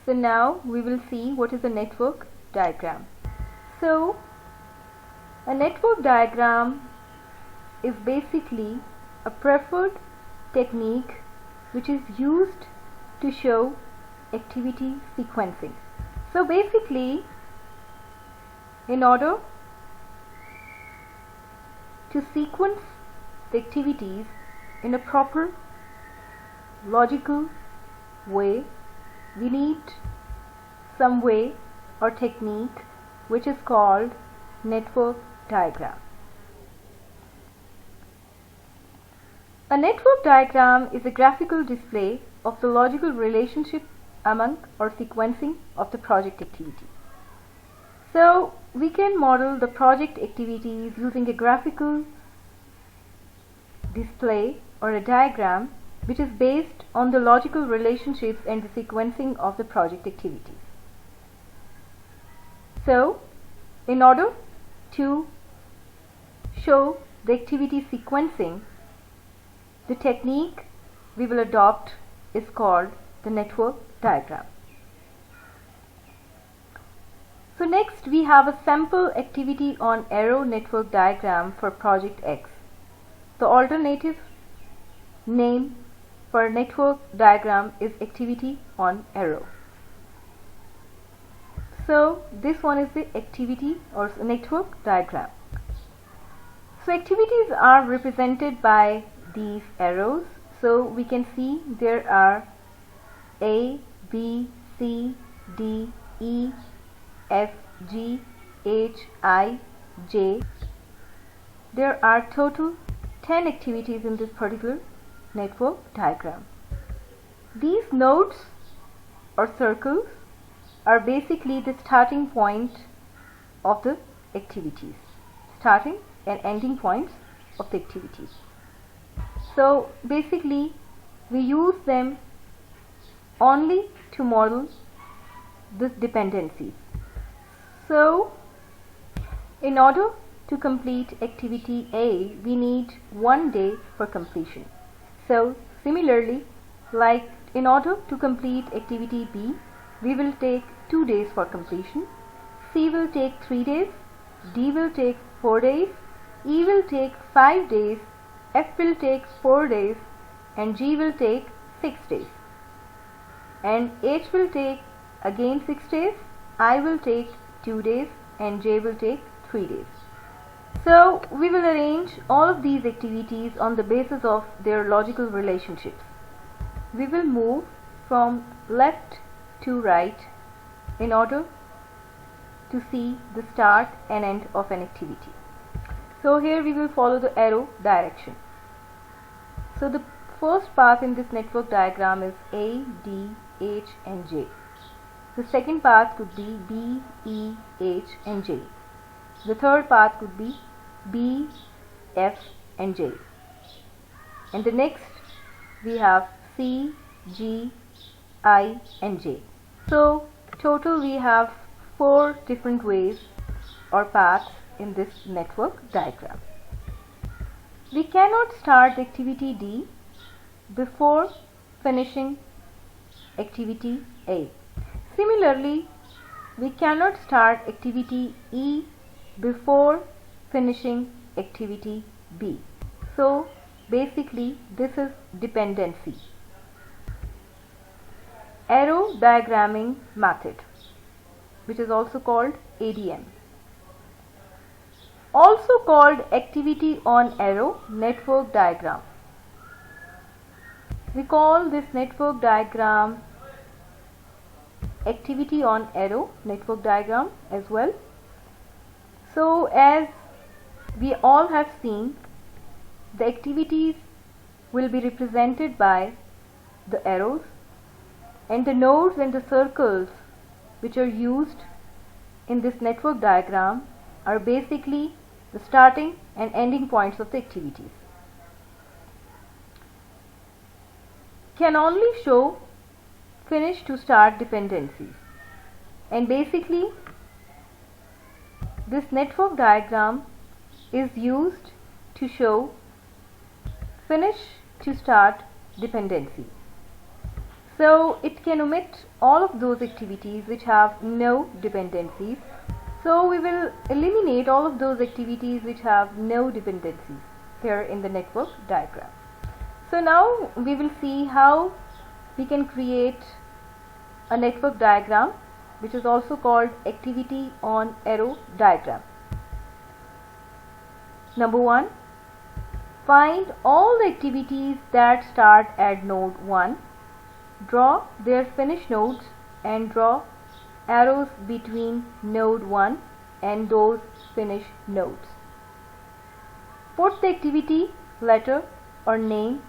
So now we will see what is a network diagram. So a network diagram is basically a preferred technique which is used to show activity sequencing. So basically, in order to sequence the activities in a proper logical way, we need some way or technique which is called network diagram. A network diagram is a graphical display of the logical relationship among or sequencing of the project activity. So we can model the project activities using a graphical display or a diagram which is based on the logical relationships and the sequencing of the project activities. So in order to show the activity sequencing, the technique we will adopt is called the network diagram. So next we have a sample activity on arrow network diagram for project X. The alternative name for network diagram is activity on arrow. So this one is the activity or network diagram. So activities are represented by these arrows. So we can see there are A, B, C, D, E, F, G, H, I, J. There are total 10 activities in this particular network diagram. These nodes or circles are basically the starting point of the activities, starting and ending points of the activities. So basically we use them only to model this dependencies. So in order to complete activity A, we need 1 day for completion. So similarly, like in order to complete activity B, we will take 2 days for completion, C will take 3 days, D will take 4 days, E will take 5 days, F will take 4 days, and G will take 6 days, and H will take again 6 days, I will take 2 days, and J will take 3 days. So we will arrange all of these activities on the basis of their logical relationships. We will move from left to right in order to see the start and end of an activity. So here we will follow the arrow direction. So the first path in this network diagram is A, D, H and J. The second path could be B, E, H and J. The third path could be B, F and J. And the next we have C, G, I and J. So total we have 4 different ways or paths in this network diagram. We cannot start activity D before finishing activity A. Similarly, we cannot start activity E before finishing activity B. So basically this is dependency. Arrow diagramming method, which is also called ADM. Also called activity on arrow network diagram. We call this network diagram activity on arrow network diagram as well. So as we all have seen, the activities will be represented by the arrows, and the nodes and the circles which are used in this network diagram are basically the starting and ending points of the activities. Can only show finish to start dependencies, and basically this network diagram is used to show finish to start dependency. So it can omit all of those activities which have no dependencies. So we will eliminate all of those activities which have no dependencies here in the network diagram. So now we will see how we can create a network diagram, which is also called activity on arrow diagram. Number 1, find all the activities that start at node 1, draw their finish nodes and draw arrows between node 1 and those finish nodes. Put the activity letter or name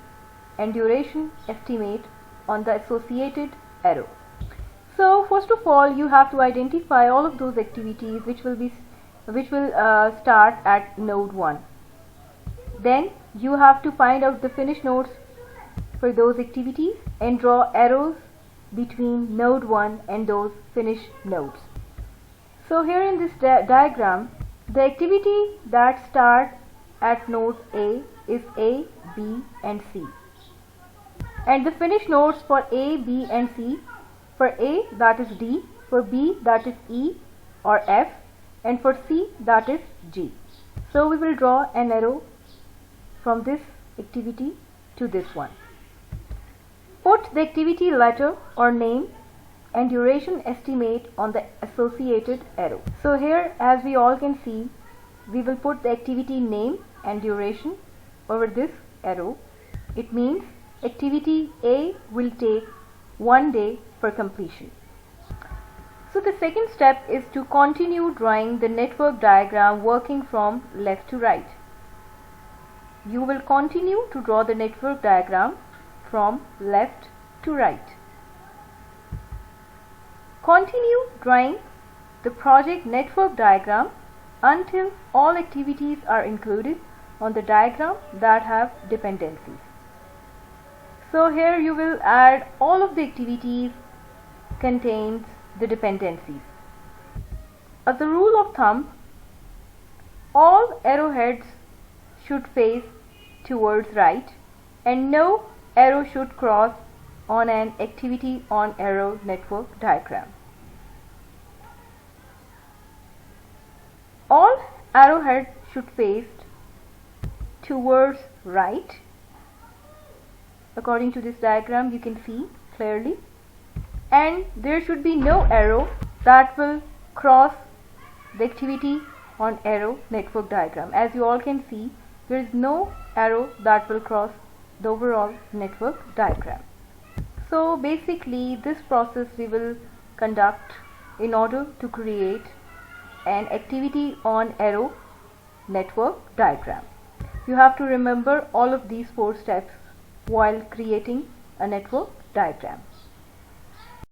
and duration estimate on the associated arrow. So first of all, you have to identify all of those activities which will start at node 1. Then you have to find out the finish nodes for those activities and draw arrows between node 1 and those finish nodes. So here in this diagram, the activity that starts at node A is A, B and C. And the finish nodes for A, B and C, for A that is D, for B that is E or F, and for C that is G. So we will draw an arrow from this activity to this one. Put the activity letter or name and duration estimate on the associated arrow. So here, as we all can see, we will put the activity name and duration over this arrow. It means activity A will take 1 day for completion. So the second step is to continue drawing the network diagram working from left to right. You will continue to draw the network diagram from left to right. Continue drawing the project network diagram until all activities are included on the diagram that have dependencies. So here you will add all of the activities contains the dependencies. As a rule of thumb, all arrowheads should face towards right and no arrow should cross on an activity on arrow network diagram. All arrowheads should face towards right. According to this diagram, you can see clearly, and there should be no arrow that will cross the activity on arrow network diagram. As you all can see, there is no arrow that will cross the overall network diagram. So basically this process we will conduct in order to create an activity on arrow network diagram. You have to remember all of these 4 steps while creating a network diagram.